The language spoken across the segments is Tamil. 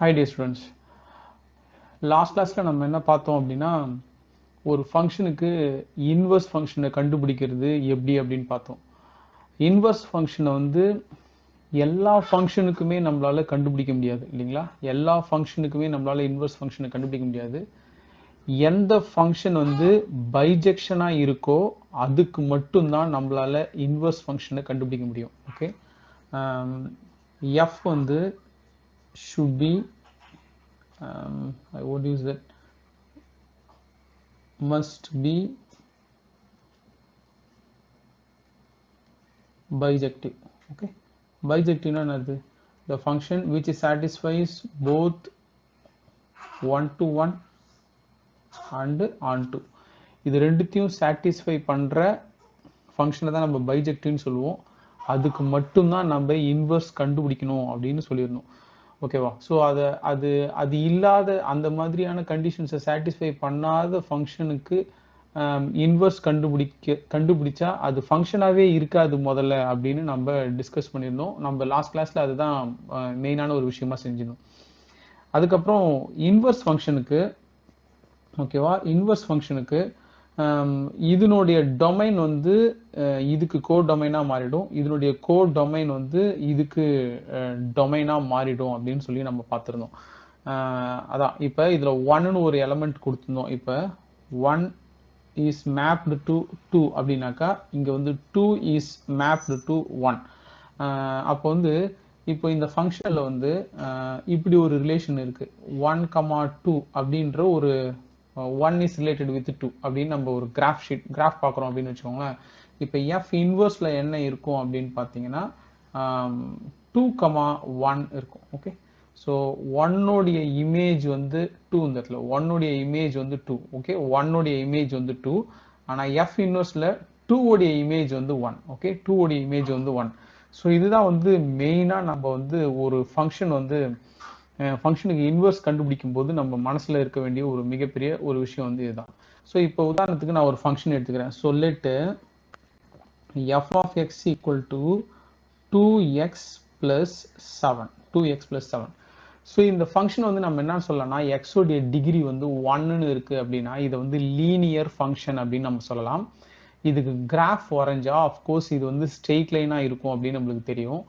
Hi dear students. லாஸ்ட் கிளாஸ்ல நம்ம என்ன பார்த்தோம் அப்படின்னா ஒரு ஃபங்க்ஷனுக்கு இன்வர்ஸ் ஃபங்க்ஷனை கண்டுபிடிக்கிறது எப்படி அப்படின்னு பார்த்தோம். இன்வர்ஸ் ஃபங்க்ஷனை வந்து எல்லா ஃபங்க்ஷனுக்குமே நம்மளால கண்டுபிடிக்க முடியாது இல்லைங்களா? எல்லா ஃபங்க்ஷனுக்குமே நம்மளால இன்வர்ஸ் ஃபங்க்ஷனை கண்டுபிடிக்க முடியாது. எந்த ஃபங்க்ஷன் வந்து பைஜெக்ஷனா இருக்கோ அதுக்கு மட்டும்தான் நம்மளால இன்வர்ஸ் ஃபங்க்ஷனை கண்டுபிடிக்க முடியும். ஓகே, எஃப் வந்து should be what is that, must be bijective. Okay, bijective na enadhu? The function which satisfies both one to one and onto. இது ரெண்டுத்தையும் சாட்டிஸ்ஃபை பண்ற ஃபங்க்ஷனை தான் நம்ம பைஜெக்டிவ்னு சொல்லுவோம். அதுக்கு மட்டும்தான் நம்ம இன்வர்ஸ் கண்டுபிடிக்கணும் அப்படின்னு சொல்லிடணும். ஓகேவா? ஸோ அது இல்லாத அந்த மாதிரியான கண்டிஷன்ஸை சாட்டிஸ்ஃபை பண்ணாத ஃபங்க்ஷனுக்கு இன்வர்ஸ் கண்டுபிடிச்சா அது ஃபங்க்ஷனாகவே இருக்காது முதல்ல அப்படின்னு நம்ம டிஸ்கஸ் பண்ணியிருந்தோம். நம்ம லாஸ்ட் கிளாஸில் அதுதான் மெயினான ஒரு விஷயமா செஞ்சிருந்தோம். அதுக்கப்புறம் இன்வர்ஸ் ஃபங்க்ஷனுக்கு, ஓகேவா, இன்வர்ஸ் ஃபங்க்ஷனுக்கு இதனுடைய டொமைன் வந்து இதுக்கு கோ டொமைனாக மாறிடும், இதனுடைய கோ டொமைன் வந்து இதுக்கு டொமைனாக மாறிடும் அப்படின்னு சொல்லி நம்ம பார்த்துருந்தோம். அதான் இப்போ இதில் ஒன்னு ஒரு எலமெண்ட் கொடுத்துருந்தோம். இப்போ 1 இஸ் மேப்டு டு 2 அப்படின்னாக்கா இங்கே வந்து 2 இஸ் மேப்டு டு 1. அப்போ வந்து இப்போ இந்த ஃபங்க்ஷனில் வந்து இப்படி ஒரு ரிலேஷன் இருக்கு, 1,2 அப்படின்ற ஒரு 1 is related with 2 அப்படின்னு நம்ம ஒரு கிராஃப் பார்க்குறோம் அப்படின்னு வச்சுக்கோங்களேன். இப்போ எஃப் இன்வர்ஸில் என்ன இருக்கும் அப்படின்னு பார்த்தீங்கன்னா 2,1 இருக்கும். ஓகே, ஸோ 1உடைய இமேஜ் வந்து 2, இந்த இடத்துல 1உடைய இமேஜ் வந்து 2. ஓகே, 1உடைய இமேஜ் வந்து 2, ஆனால் எஃப் இன்வர்ஸில் 2உடைய இமேஜ் வந்து 1. ஓகே, 2உடைய இமேஜ் வந்து 1. ஸோ இதுதான் வந்து மெயினாக நம்ம வந்து ஒரு ஃபங்க்ஷன் வந்து ஃபங்க்ஷனுக்கு இன்வர்ஸ் கண்டுபிடிக்கும் போது நம்ம மனசில் இருக்க வேண்டிய ஒரு மிகப்பெரிய ஒரு விஷயம் வந்து இதுதான். ஸோ இப்போ உதாரணத்துக்கு நான் ஒரு ஃபங்க்ஷன் எடுத்துக்கிறேன். So let F of X equal to 2x plus 7. 2x plus 7. So இந்த ஃபங்க்ஷன் வந்து நம்ம என்ன சொல்லலாம்னா எக்ஸோடைய டிகிரி வந்து 1ன்னு இருக்கு அப்படின்னா இதை வந்து லீனியர் ஃபங்க்ஷன் அப்படின்னு நம்ம சொல்லலாம். இதுக்கு கிராஃப் வரைஞ்சா அஃப்கோர்ஸ் இது வந்து ஸ்ட்ரெயிட் லைனாக இருக்கும் அப்படின்னு நம்மளுக்கு தெரியும்.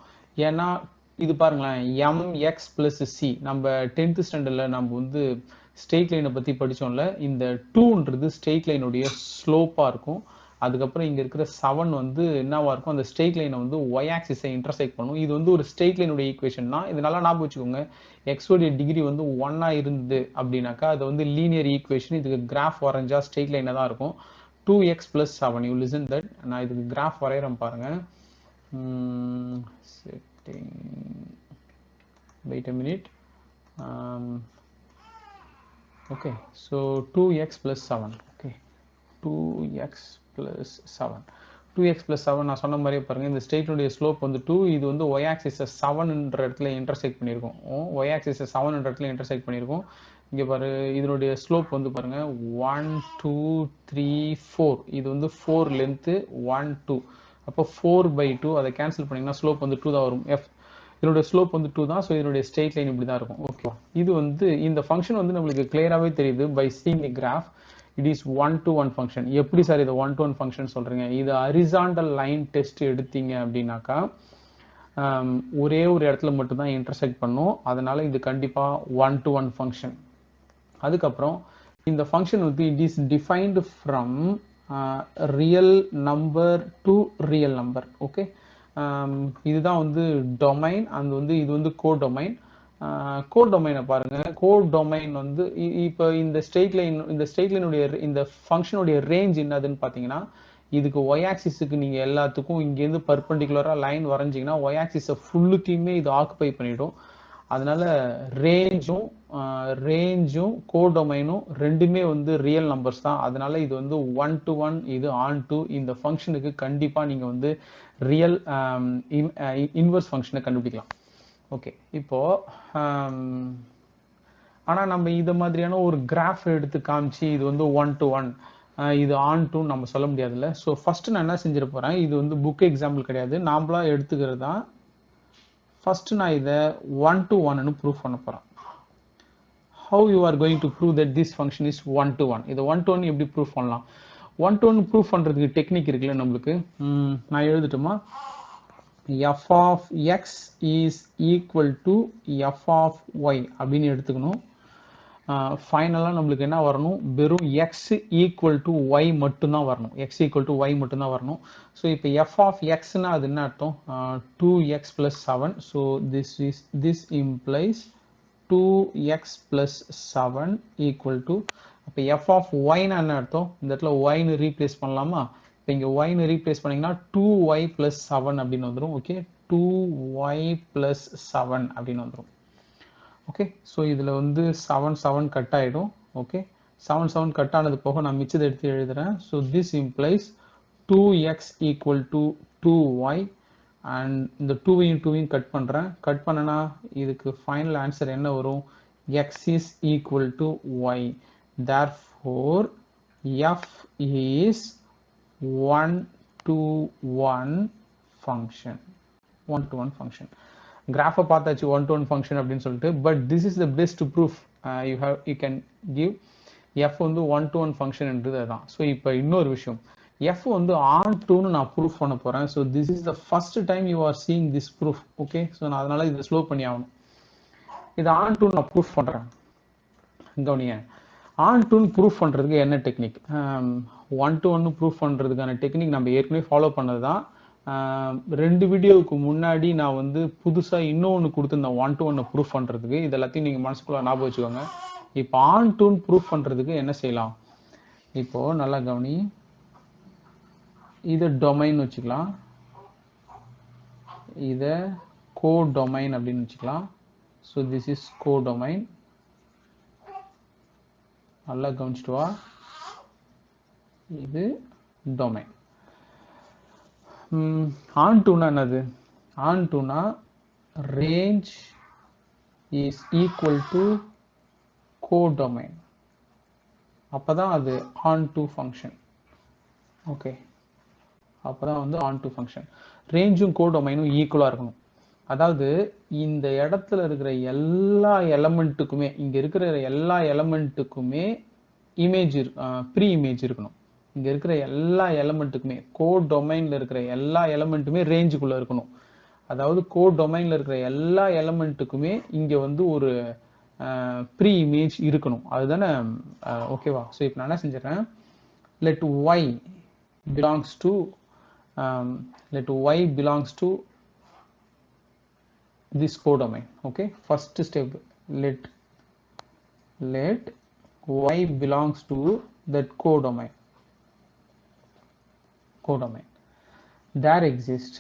ஏன்னா இது பாருங்களேன், mx plus c, நம்ம 10th ஸ்டாண்டர்டில் நம்ம வந்து ஸ்ட்ரெயிட் லைனை பற்றி படித்தோம்ல, இந்த 2ன்றது ஸ்ட்ரெயிட் லைனுடைய ஸ்லோப்பாக இருக்கும். அதுக்கப்புறம் இங்கே இருக்கிற 7 வந்து என்னவா இருக்கும், அந்த ஸ்ட்ரெயிட் லைனை வந்து ஒய் ஆக்சிஸை இன்டர்செக்ட் பண்ணும். இது வந்து ஒரு ஸ்ட்ரெயிட் லைனுடைய ஈக்குவேஷன் தான். இது நல்லா ஞாபகம் வச்சுக்கோங்க. எக்ஸோடைய டிகிரி வந்து 1 இருந்து அப்படின்னாக்கா அது வந்து லீனியர் ஈக்குவேஷன். இதுக்கு கிராஃப் வரைஞ்சா ஸ்ட்ரெயிட் லைனாக தான் இருக்கும். 2x plus 7, you listen that. நான் இதுக்கு கிராஃப் வரைகிறேன் பாருங்க. setting, wait a minute. Okay, so 2x plus 7. Okay, 2x plus 7. 2x plus 7 நான் சொன்ன மாதிரியே பாருங்க, இந்த ஸ்ட்ரெயிட்டுடைய ஸ்லோப் வந்து 2, இது வந்து y ஆக்சிஸை 7ன்ற இடத்துல இன்டர்செக்ட் பண்ணியிருக்கோம். y ஆக்சிஸை 7ன்ற இடத்துல இன்டர்செக்ட் பண்ணியிருக்கோம். இங்கே பாரு, இதனுடைய ஸ்லோப் வந்து பாருங்க 1 2 3 4. இது வந்து 4 லென்த்து, 1 2. அப்போ 4/2 அதை கேன்சல் பண்ணிங்கன்னா ஸ்லோப் வந்து 2 தான் வரும். இதனுடைய ஸ்லோப் வந்து 2 தான். ஸோ இதனுடைய ஸ்ட்ரெயிட் லைன் இப்படி தான் இருக்கும். ஓகே, இது வந்து இந்த ஃபங்க்ஷன் வந்து நம்மளுக்கு கிளியராகவே தெரியுது by seeing the graph. It is 1-to-1 function. எப்படி சார் இது 1-to-1 ஃபங்க்ஷன் சொல்றீங்க? இது ஹரிசாண்டல் லைன் டெஸ்ட் எடுத்தீங்க அப்படின்னாக்கா ஒரே ஒரு இடத்துல மட்டும்தான் இன்டர்செக்ட் பண்ணும். அதனால இது கண்டிப்பா 1-to-1 ஃபங்க்ஷன். அதுக்கப்புறம் இந்த ஃபங்க்ஷன் வந்து it is defined from real number to real number. Okay, இதுதான் வந்து டொமைன். அது வந்து இது வந்து கோ டொமைன். கோ டொமைனை பாருங்க. கோ டொமைன் வந்து இப்போ இந்த ஸ்ட்ரெயிட் லைனுடைய இந்த ஃபங்க்ஷனுடைய ரேஞ்ச் என்னதுன்னு பார்த்தீங்கன்னா, இதுக்கு ஒய் ஆக்சிஸுக்கு நீங்கள் எல்லாத்துக்கும் இங்கேருந்து பர்பண்டிகுலராக லைன் வரைஞ்சிங்கன்னா ஒய் ஆக்சிஸை ஃபுல்லுத்தையுமே இது ஆக்குபை பண்ணிடும். அதனால ரேஞ்சும் கோடொமைனும் ரெண்டுமே வந்து ரியல் நம்பர்ஸ் தான். அதனால இது வந்து 1-to-1, இது on-to. இந்த ஃபங்க்ஷனுக்கு கண்டிப்பாக நீங்கள் வந்து ரியல் இன்வர்ஸ் ஃபங்க்ஷனை கண்டுபிடிக்கலாம். ஓகே, இப்போ ஆனால் நம்ம இது மாதிரியான ஒரு கிராஃப் எடுத்து காமிச்சு இது வந்து 1-to-1 இது on-to நம்ம சொல்ல முடியாதுல்ல. ஸோ ஃபர்ஸ்ட் நான் என்ன செஞ்சிட போறேன், இது வந்து புக் எக்ஸாம்பிள் கிடையாது, நாமளா எடுத்துக்கிறது தான். ஃபர்ஸ்ட் நான் இதை 1-to-1ன்னு ப்ரூஃப் பண்ண போறேன். how you are going to prove that this function is one to one. இது one to one எப்படி prove பண்ணலாம்? one to one prove பண்றதுக்கு டெக்னிக் இருக்குல்ல நம்மளுக்கு. நான் எழுதட்டுமா? f of x is equal to f of y அப்படின்னு எடுத்துக்கணும். ஃபைனலாக நம்மளுக்கு என்ன வரணும்? வெறும் x equal to y மட்டும்தான் வரணும். x equal to y மட்டும்தான் வரணும். ஸோ இப்போ f of xனா அது என்ன அர்த்தம்? 2x plus 7. So this implies 2x plus 7 equal to, அப்போ f of y னா என்ன அர்த்தம்? இந்த இடத்துல y னு ரீப்ளேஸ் பண்ணலாமா? இப்போ இங்கே y னு ரீப்ளேஸ் பண்ணிங்கன்னா 2y plus 7 அப்படின்னு வந்துடும். ஓகே, 2y plus 7 அப்படின்னு வந்துடும். ஓகே, ஸோ இதில் வந்து 7 கட் ஆகிடும். ஓகே, 7 கட் ஆனது போக நான் மிச்சத்தை எடுத்து எழுதுகிறேன். So this implies 2x equal to 2y, and இந்த 2வையும் கட் பண்ணுறேன். கட் பண்ணனா இதுக்கு ஃபைனல் ஆன்சர் என்ன வரும்? x is equal to y. Therefore f is 1-to-1 function. 1-to-1 function. Graph பார்த்தாச்சு 1-to-1 function அப்படின்னு சொல்லிட்டு. But this is the best proof you can give. f வந்து 1-to-1 function என்றது அதான். ஸோ இப்போ இன்னொரு விஷயம், f வந்து on2 னு நான் ப்ரூஃப் பண்ண போறேன். So this is the first time you are seeing this proof. Okay, so நான் அதனால இதை ஸ்லோ பண்ணி ஆகணும். இது on2 நான் ப்ரூஃப் பண்றேன். கவனிங்க, on2 ப்ரூஃப் பண்றதுக்கு என்ன டெக்னிக்? 1-to-1 ப்ரூஃப் பண்றதுக்கான டெக்னிக் நம்ம ஏற்கனவே ஃபாலோ பண்ணதுதான். 2 வீடியோவுக்கு முன்னாடி நான் வந்து புதுசா இன்னொன்று கொடுத்துருந்தேன் 1-to-1 ப்ரூஃப் பண்றதுக்கு. இது எல்லாத்தையும் நீங்க மனசுக்குள்ள ஞாபகம் வச்சுக்கோங்க. இப்போ on2 ப்ரூஃப் பண்றதுக்கு என்ன செய்யலாம்? இப்போ நல்லா கவனி, இதை டொமைன் வச்சுக்கலாம், இதை கோடொமைன் அப்படின்னு வச்சுக்கலாம். So this is codomain. நல்லா கவனிச்சுட்டு வா, இது டொமைன். on2னா என்னது? on2னா range is equal to codomain. அப்பதான் அது on2 function. ஓகே, அப்பதான் வந்து on2 function. ரேஞ்சும் கோடொமைனும் ஈக்குவலா இருக்கணும். அதாவது இந்த இடத்துல இருக்கிற எல்லா எலமெண்ட்டுக்குமே, இங்க இருக்கிற எல்லா எலமெண்ட்டுக்குமே இமேஜ் ப்ரீ இமேஜ் இருக்கணும். இங்க இருக்கிற எல்லா எலமெண்ட்டுக்குமே, கோடொமைன்ல இருக்கிற எல்லா எலமெண்ட்டுமே ரேஞ்சுக்குள்ள இருக்கணும். அதாவது கோடொமைன்ல இருக்கிற எல்லா எலமெண்ட்டுக்குமே இங்க வந்து ஒரு ப்ரீ இமேஜ் இருக்கணும். அதுதானே? ஓகேவா? ஸோ இப்போ நான் என்ன செஞ்சிடறேன், let y belongs to this codomain. Okay, first step, let y belongs to that codomain. There exists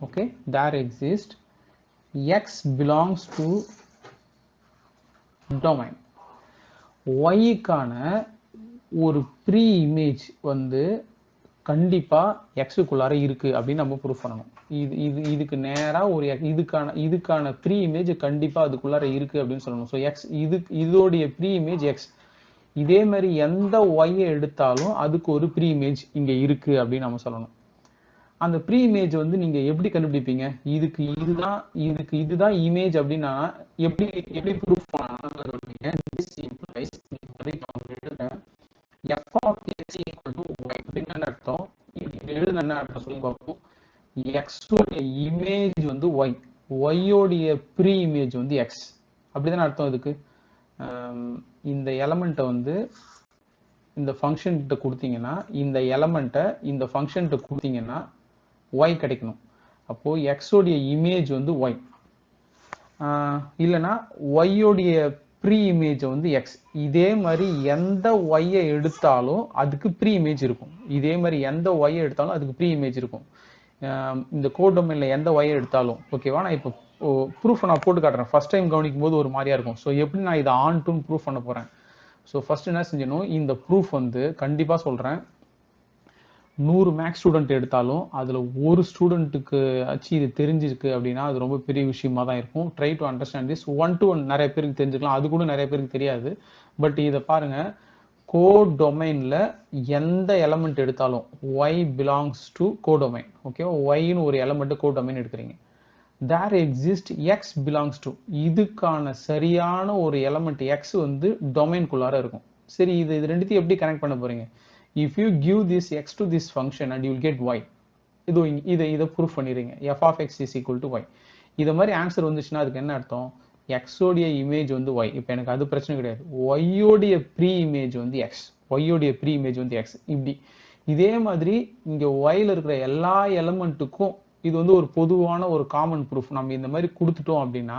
okay, there exists x belongs to domain. y க்கான ஒரு ப்ரீ இமேஜ் வந்து கண்டிப்பா x க்குள்ளார இருக்கு அப்படின்னு நம்ம ப்ரூஃப் பண்ணணும். இதுக்கு நேரா ஒரு இதுக்கான ப்ரீ இமேஜ் கண்டிப்பா அதுக்குள்ளார இருக்கு அப்படின்னு சொல்லணும். ஸோ x இதோடைய ப்ரீ இமேஜ் x. இதே மாதிரி எந்த y எடுத்தாலும் அதுக்கு ஒரு ப்ரீ இமேஜ் இங்க இருக்கு அப்படின்னு நம்ம சொல்லணும். அந்த ப்ரீ இமேஜ் வந்து நீங்க எப்படி கண்டுபிடிப்பீங்க? இதுதான் இமேஜ் அப்படின்னா எப்படி ப்ரூஃப் பண்ணலாம்? f of x equal to y அப்படின்னு என்ன அர்த்தம்? எழுதுன என்ன அர்த்தம் சொல்லி பார்ப்போம். x உடைய இமேஜ் வந்து y, y உடைய ப்ரீ இமேஜ் வந்து x. அப்படிதானே அர்த்தம் இதுக்கு? இந்த எலமெண்ட்டை வந்து இந்த ஃபங்க்ஷன் கிட்ட கொடுத்தீங்கன்னா, இந்த எலமெண்ட்டை இந்த ஃபங்க்ஷன் கிட்ட கொடுத்தீங்கன்னா y கிடைக்கணும். அப்போ x உடைய இமேஜ் வந்து y, இல்லைன்னா y உடைய ப்ரீ இமேஜ் வந்து x. இதே மாதிரி எந்த y எடுத்தாலும் அதுக்கு ப்ரீ இமேஜ் இருக்கும். இதே மாதிரி எந்த y எடுத்தாலும் அதுக்கு ப்ரீ இமேஜ் இருக்கும். இந்த கோடொமைன்ல எந்த y எடுத்தாலும். ஓகேவா? நான் இப்போ ப்ரூஃப் நான் போட்டு காட்டுறேன். ஃபர்ஸ்ட் டைம் கவனிக்கும் போது ஒரு மாதிரியா இருக்கும். ஸோ எப்படி நான் இதை on2 ப்ரூஃப் பண்ண போறேன்? ஸோ ஃபர்ஸ்ட் என்ன செஞ்சணும், இந்த ப்ரூஃப் வந்து கண்டிப்பா சொல்றேன், 100 மேக்ஸ் ஸ்டூடெண்ட் எடுத்தாலும் அதுல ஒரு ஸ்டூடெண்ட்டுக்கு ஆச்சு இது தெரிஞ்சிருக்கு அப்படின்னா அது ரொம்ப பெரிய விஷயமா தான் இருக்கும். Try to understand this. 1-to-1 நிறைய பேருக்கு தெரிஞ்சுக்கலாம், அது கூட நிறைய பேருக்கு தெரியாது. பட் இதை பாருங்க, கோடொமைன்ல எந்த எலமெண்ட் எடுத்தாலும் y belongs to codomain. Okay, yன்னு ஒரு எலமெண்ட் கோடொமைன் எடுக்கிறீங்க. there exists x belongs to, இதுக்கான சரியான ஒரு எலமெண்ட் x வந்து டொமைன்குள்ளார இருக்கும். சரி, இது ரெண்டுத்தையும் எப்படி கனெக்ட் பண்ண போறீங்க? if you give this x to this function and you will get y, இதை ப்ரூஃப் பண்ணிடுங்க. f of x is equal to y. இதை மாதிரி ஆன்சர் வந்துச்சுன்னா அதுக்கு என்ன அர்த்தம்? x உடைய இமேஜ் வந்து y. இப்போ எனக்கு அது பிரச்சனை கிடையாது. y உடைய ப்ரீ இமேஜ் வந்து x, y உடைய ப்ரீ இமேஜ் வந்து x. இப்படி இதே மாதிரி இங்க y ல இருக்கிற எல்லா எலமெண்ட்டுக்கும் இது வந்து ஒரு பொதுவான ஒரு காமன் ப்ரூஃப். நம்ம இந்த மாதிரி கொடுத்துட்டோம் அப்படின்னா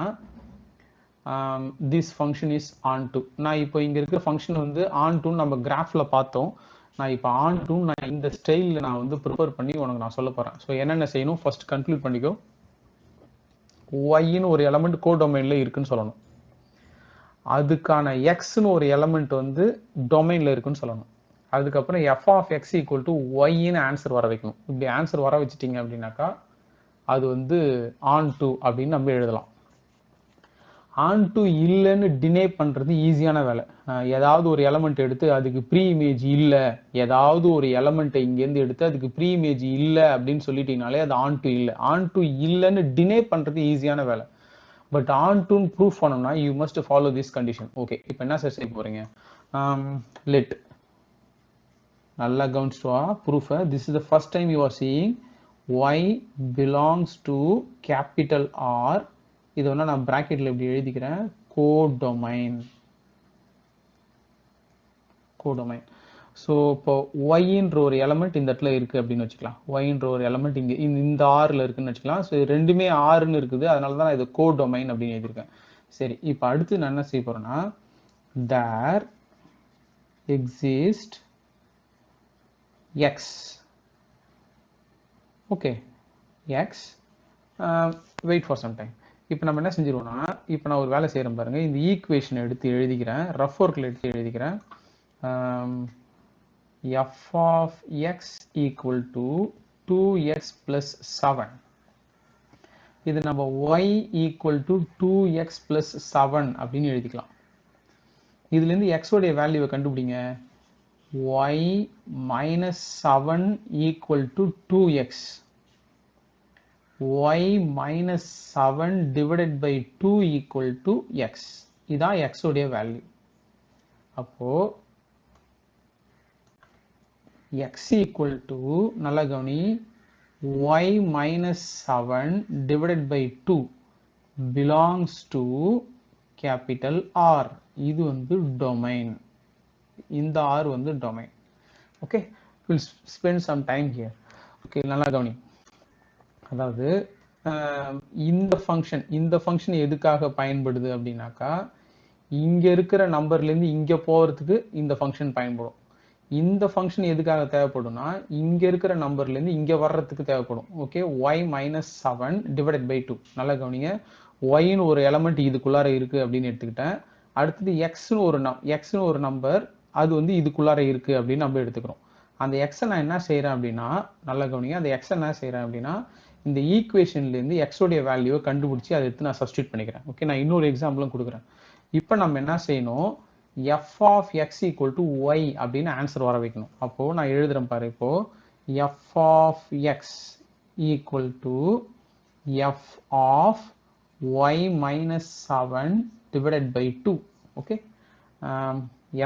this function is onto. நான் இப்போ இங்க இருக்கிற ஃபங்க்ஷன் வந்து onto நம்ம கிராஃப்ல பார்த்தோம். நான் இப்போ onto நான் இந்த ஸ்டைல்ல நான் வந்து ப்ரிப்பேர் பண்ணி உனக்கு நான் சொல்ல போறேன். ஸோ என்னென்ன செய்யணும் ஃபர்ஸ்ட் கன்க்ளூட் பண்ணிக்கோ. y ன்னு ஒரு எலமெண்ட் கோடொமைன்ல இருக்குன்னு சொல்லணும். அதுக்கான x ன்னு ஒரு எலமெண்ட் வந்து டொமைன்ல இருக்குன்னு சொல்லணும். அதுக்கப்புறம் f of x equal to y ன்னு ஆன்சர் வர வைக்கணும். இப்படி ஆன்சர் வர வச்சிட்டீங்க அப்படின்னாக்கா அது வந்து onto அப்படின்னு நம்ம எழுதலாம். onto இல்லைன்னு டினே பண்றது ஈஸியான வேலை. ஏதாவது ஒரு எலமெண்ட் எடுத்து அதுக்கு ப்ரீ இமேஜ் இல்லை, ஏதாவது ஒரு எலமெண்ட்டை இங்கேருந்து எடுத்து அதுக்கு ப்ரீ இமேஜ் இல்லை அப்படின்னு சொல்லிட்டீங்கனாலே அது onto இல்லை. onto இல்லைன்னு டினே பண்றது ஈஸியான வேலை. பட் ontoன்னு ப்ரூஃப் பண்ணணும்னா you must follow this condition. Okay, இப்போ என்ன சார் செய்ய போறீங்க? லெட், நல்லா கவனிச்சுவா ப்ரூஃபை. This is the first time you are seeing y belongs to capital R. இது வந்து நான் பிராக்கெட்ல இப்படி எழுதிக்கிறேன், கோடொமைன். கோடொமைன். ஸோ இப்போ ஒய்ன்ற ஒரு எலமெண்ட் இந்த இடத்துல இருக்கு அப்படின்னு வச்சுக்கலாம். ஒய்ன்ற ஒரு எலமெண்ட் இங்க இந்த ஆர்ல இருக்குன்னு வச்சுக்கலாம். ஸோ ரெண்டுமே ஆறுன்னு இருக்குது, அதனால தான் நான் இது கோடொமைன் அப்படின்னு எழுதியிருக்கேன். சரி, இப்போ அடுத்து நான் என்ன செய்ய போறேன்னா, there exist x. Okay, x. Wait for some time. இப்போ நம்ம என்ன செஞ்சிருவோம்னா, இப்போ நான் ஒரு வேலை செய்கிறேன் பாருங்க. இந்த ஈக்குவேஷன் எடுத்து எழுதிக்கிறேன், ரஃப் ஒர்க்கில் எடுத்து எழுதிக்கிறேன். f of x equal to 2x plus 7. இது நம்ம y equal to 2x plus 7 அப்படின்னு எழுதிக்கலாம். இதுலேருந்து x உடைய வேல்யூவை கண்டுபிடிங்க. y minus 7 equal to 2x. y minus 7 divided by 2 equal to x. இதான் x உடைய வேல்யூ. அப்போ x equal to, நல்லா கவனி, y minus 7 divided by 2 belongs to capital R. இது வந்து டொமைன். இந்த R வந்து domain. Okay, we'll spend some time here. Okay, நல்லா கவனி. அதாவது இந்த ஃபங்க்ஷன் எதுக்காக பயன்படுது அப்படின்னாக்கா, இங்க இருக்கிற நம்பர்லேருந்து இங்க போறதுக்கு இந்த ஃபங்க்ஷன் பயன்படும். இந்த ஃபங்க்ஷன் எதுக்காக தேவைப்படும்னா, இங்க இருக்கிற நம்பர்லேருந்து இங்க வர்றதுக்கு தேவைப்படும். Okay, y minus 7 divided by 2. நல்லா கவனிங்க, yன்னு ஒரு எலமெண்ட் இதுக்குள்ளார இருக்கு அப்படின்னு எடுத்துக்கிட்டேன். அடுத்தது xன்னு ஒரு நம்பர் அது வந்து இதுக்குள்ளார இருக்கு அப்படின்னு நம்ம எடுத்துக்கிறோம். அந்த x நான் என்ன செய்யறேன் அப்படின்னா, நல்லா கவனிங்க, அந்த x என்ன செய்யறேன் அப்படின்னா, இந்த ஈக்குவேஷன்லேருந்து x உடைய வேல்யூவை கண்டுபிடிச்சி அதை எடுத்து நான் சப்ஸ்டியூட் பண்ணிக்கிறேன். ஓகே, நான் இன்னொரு எக்ஸாம்பிளும் கொடுக்குறேன். இப்போ நம்ம என்ன செய்யணும், f of x equal to y அப்படின்னு ஆன்சர் வர வைக்கணும். அப்போ நான் எழுதுறேன் பாரு. இப்போ f of x equal to f of y minus 7 divided by 2. Okay,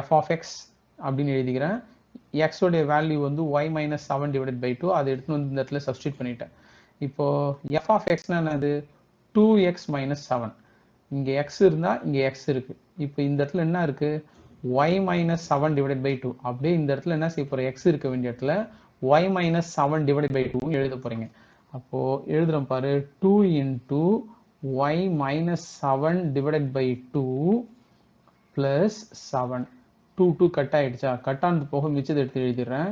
f of x அப்படின்னு எழுதிக்கிறேன். x உடைய வேல்யூ வந்து y minus 7 divided by 2. அதை எடுத்து வந்து இந்த இடத்துல சப்ஸ்டியூட் பண்ணிட்டேன். இப்போ f of x என்னது, 2x minus 7. இங்க x இருந்தா இங்க x இருக்கு. இப்போ இந்த இடத்துல என்ன இருக்கு, y minus 7 divided by 2. அப்படியே இந்த இடத்துல என்ன செய்ய போற, x இருக்க வேண்டிய இடத்துல y minus 7 divided by 2 எழுத போறீங்க. அப்போ எழுதுறோம் பாரு, 2 into y minus 7 divided by 2 plus 7. 2 cut ஆயிடுச்சா, கட் ஆனது போக மிச்சத்தை எடுத்து எழுதிடுறேன்.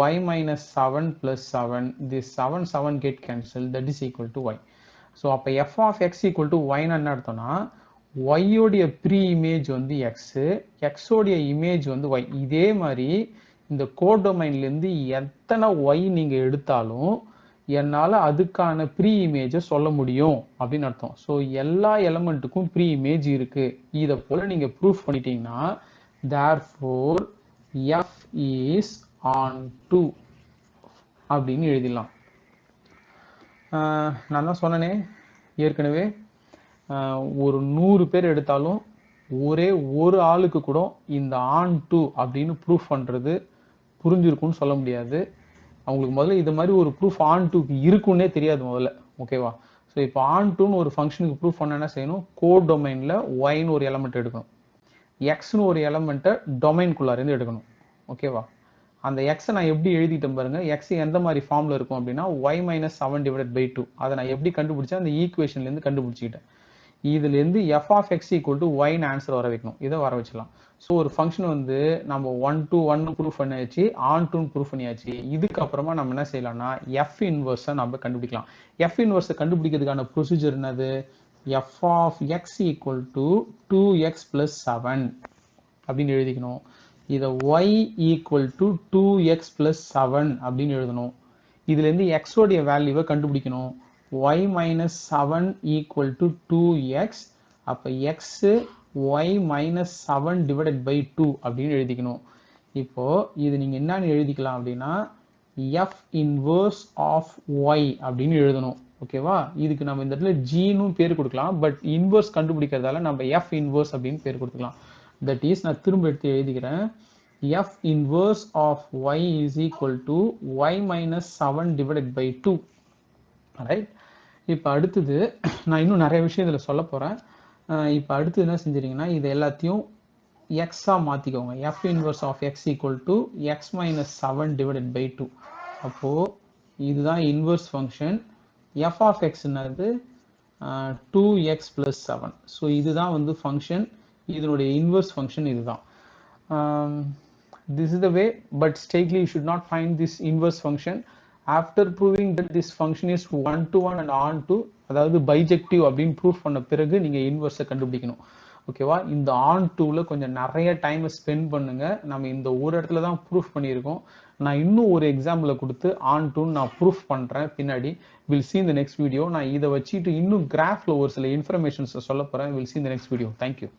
y minus 7 plus 7. this 7 get cancelled, that is equal to y. So அப்போ f of x equal to y என்ன அர்த்தம்னா, y உடைய ப்ரீ இமேஜ் வந்து x, x உடைய இமேஜ் வந்து y. இதே மாதிரி இந்த கோடொமைன்லேருந்து எத்தனை y நீங்க எடுத்தாலும் என்னால் அதுக்கான ப்ரீ இமேஜை சொல்ல முடியும் அப்படின்னு அர்த்தம். ஸோ எல்லா எலமெண்ட்டுக்கும் ப்ரீ இமேஜ் இருக்கு. இதை போல நீங்க ப்ரூஃப் பண்ணிட்டீங்கன்னா therefore f is onto அப்படின்னு எழுதிடலாம். நான் தான் சொன்னனே, ஏற்கனவே ஒரு 100 பேர் எடுத்தாலும் ஒரே ஒரு ஆளுக்கு கூட இந்த ஆன் டு அப்படின்னு ப்ரூஃப் பண்றது புரிஞ்சிருக்கும்னு சொல்ல முடியாது. அவங்களுக்கு முதல்ல இது மாதிரி ஒரு ப்ரூஃப் ஆன் டுக்கு இருக்குன்னே தெரியாது முதல்ல. ஓகேவா? ஸோ இப்போ ஆன் டுன்னு ஒரு ஃபங்க்ஷனுக்கு ப்ரூஃப் பண்ண என்ன செய்யணும், கோட் டொமைன்ல ஒய்னு ஒரு எலமெண்ட் எடுக்கணும், எக்ஸ்னு ஒரு எலமெண்ட்டை டொமைன்குள்ளார இருந்து எடுக்கணும். ஓகேவா? அந்த எக்ஸை நான் எப்படி எழுதிட்டேன் பாருங்க. எக்ஸ் எந்த மாதிரி ஃபார்ம்ல இருக்கும் அப்படின்னா ஒய் மைனஸ் 7 டிவைடட் பை 2. அதை நான் எப்படி கண்டுபிடிச்சேன், அந்த ஈக்குவேஷன்ல இருந்து கண்டுபிடிச்சிக்கிட்டேன். இதுல இருந்து f of x equal to yன்னு ஆன்சர் வர வைக்கணும். இதை வர வச்சுக்கலாம். ஸோ ஒரு ஃபங்க்ஷன் வந்து நம்ம 1 to 1 ப்ரூஃப் பண்ணியாச்சு, ஆன் டூ ப்ரூஃப் பண்ணியாச்சு. இதுக்கப்புறமா நம்ம என்ன செய்யலாம்னா f இன்வர்ஸை நம்ம கண்டுபிடிக்கலாம். f இன்வர்ஸை கண்டுபிடிக்கிறதுக்கான ப்ரொசீஜர் என்னது, f of x equal to 2x plus 7 அப்படின்னு எழுதிக்கணும். இதை y equal to 2x plus 7 அப்படின்னு எழுதணும். இதுல இருந்து x உடைய வேல்யூவை கண்டுபிடிக்கணும். y minus 7 equal to 2x. அப்ப x y minus 7 divided by 2 அப்படின்னு எழுதிக்கணும். இப்போ இது நீங்க என்னன்னு எழுதிக்கலாம் அப்படின்னா f inverse of y அப்படின்னு எழுதணும். ஓகேவா? இதுக்கு நம்ம இந்த இடத்துல gன்னு பேர் கொடுக்கலாம். பட் இன்வர்ஸ் கண்டுபிடிக்கிறதால நம்ம f inverse அப்படின்னு பேர் கொடுத்துக்கலாம். தட் இஸ், நான் திரும்ப எடுத்து எழுதிக்கிறேன். f inverse of y is equal to y minus 7 divided by 2. Right? இப்போ அடுத்தது நான் இன்னும் நிறைய விஷயம் இதில் சொல்ல போகிறேன். இப்போ அடுத்து என்ன செஞ்சிருங்கன்னா இது எல்லாத்தையும் எக்ஸாக மாற்றிக்கோங்க. F inverse of X equal to X minus 7 divided by 2. அப்போது இதுதான் inverse function. F of X என்னது 2x plus 7. ஸோ இதுதான் வந்து ஃபங்க்ஷன். இதனுடைய இன்வர்ஸ் ஃபங்க்ஷன் இதுதான். This is the way, but strictly you should not find this inverse function. After proving that this function is 1 to 1 and on to, அதாவது பைஜெக்டிவ் அப்படின்னு ப்ரூஃப் பண்ண பிறகு நீங்க இன்வர்ஸை கண்டுபிடிக்கணும். ஓகேவா? இந்த ஆன் டூல கொஞ்சம் நிறைய டைம் ஸ்பெண்ட் பண்ணுங்க. நம்ம இந்த ஒரு இடத்துல தான் ப்ரூஃப் பண்ணியிருக்கோம். நான் இன்னும் ஒரு எக்ஸாம்பிளை கொடுத்து ஆன் டூன்னு நான் ப்ரூஃப் பண்றேன் பின்னாடி. Will see in the next video. நான் இதை வச்சுட்டு இன்னும் கிராஃப்ல ஒரு சில இன்ஃபர்மேஷன்ஸை சொல்ல போறேன். Will see in the next video. Thank you.